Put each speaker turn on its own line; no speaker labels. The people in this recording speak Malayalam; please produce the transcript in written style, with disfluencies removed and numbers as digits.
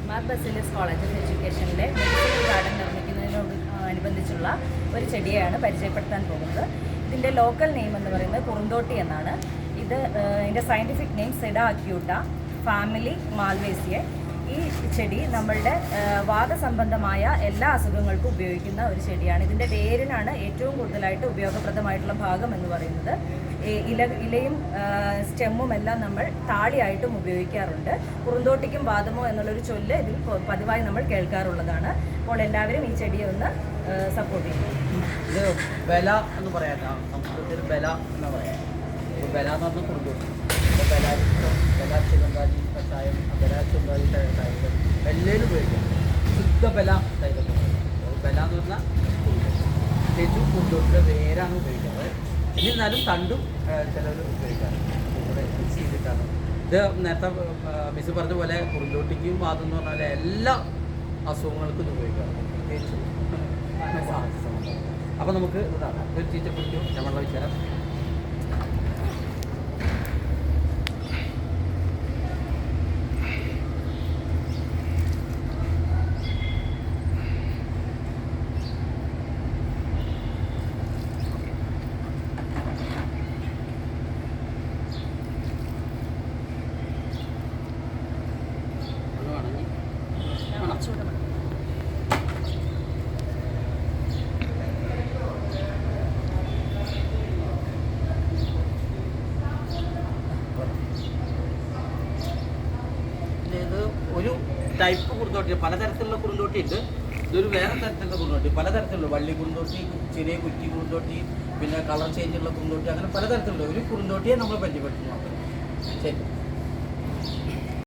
മാർ ബസിലിസ് കോളേജ് ഓഫ് എഡ്യൂക്കേഷനിലെ മെഡിക്കൽ ഗാർഡൻ നിർമ്മിക്കുന്നതിനോട് അനുബന്ധിച്ചുള്ള ഒരു ചെടിയാണ് പരിചയപ്പെടുത്താൻ പോകുന്നത്. ഇതിൻ്റെ ലോക്കൽ നെയിം എന്ന് പറയുന്നത് കുറുന്തോട്ടി എന്നാണ്. ഇതിൻ്റെ സയൻറ്റിഫിക് നെയിം സെഡ അക്യൂട്ട ഫാമിലി മാൽവേസിയെ. ഈ ചെടി നമ്മളുടെ വാദസംബന്ധമായ എല്ലാ അസുഖങ്ങൾക്കും ഉപയോഗിക്കുന്ന ഒരു ചെടിയാണ്. ഇതിൻ്റെ വേരിനാണ് ഏറ്റവും കൂടുതലായിട്ട് ഉപയോഗപ്രദമായിട്ടുള്ള ഭാഗം എന്ന് പറയുന്നത്. ഇലയും സ്റ്റെമ്മും എല്ലാം നമ്മൾ താളിയായിട്ടും ഉപയോഗിക്കാറുണ്ട്. കുറുന്തോട്ടിക്കും വാദമോ എന്നുള്ളൊരു ചൊല്ല് ഇതിൽ പതിവായി നമ്മൾ കേൾക്കാറുള്ളതാണ്. അപ്പോൾ എല്ലാവരും ഈ ചെടിയെ ഒന്ന് സപ്പോർട്ട് ചെയ്യും.
ഇത് ബല എന്ന് പറയാം, സംസ്കൃതത്തിൽ ബല എന്ന് പറയാം. ബല എന്ന് പറഞ്ഞാൽ കുറുന്തോട്ടി, ബല ചികന്താജി കഷായം, ബല ചികന്താജി തൈലം എല്ലാം ഉപയോഗിക്കാം. ശുദ്ധ ബല തൈലം ബല എന്ന് പറഞ്ഞാൽ പ്രത്യേകിച്ചും കുറുന്തോട്ടിയുടെ വേരാണ് ഉപയോഗിക്കുന്നത്. എന്നിരുന്നാലും തണ്ടും ചിലർ ഉപയോഗിക്കാറുണ്ട്. കൂടെ മിക്സ് ചെയ്തിട്ടാണ് ഇത്. നേരത്തെ മിസ് പറഞ്ഞ പോലെ കുറുന്തോട്ടിക്കും വാദം എന്ന് പറഞ്ഞാൽ എല്ലാ അസുഖങ്ങൾക്കും ഇത് ഉപയോഗിക്കാറുണ്ട്, പ്രത്യേകിച്ചും. അപ്പോൾ നമുക്ക് ഇതാണ് ഒരു ചീച്ചക്കുറിക്കും ഞമ്മളുടെ വിചാരം. ഇത് ഒരു ടൈപ്പ് കുറുന്തോട്ടി, പലതരത്തിലുള്ള കുറുന്തോട്ടി ഉണ്ട്. ഇതൊരു വേറെ തരത്തിലുള്ള കുറുന്തോട്ടി, പലതരത്തിലുള്ള വള്ളി കുറുന്തോട്ടി, ചെറിയ കുറ്റി കുറുന്തോട്ടി, പിന്നെ കളർ ചേഞ്ചുള്ള കുറുന്തോട്ടി, അങ്ങനെ പലതരത്തിലുള്ള ഒരു കുറുന്തോട്ടിയെ നമ്മൾ പരിചയപ്പെടുത്തുന്നു. ശരി.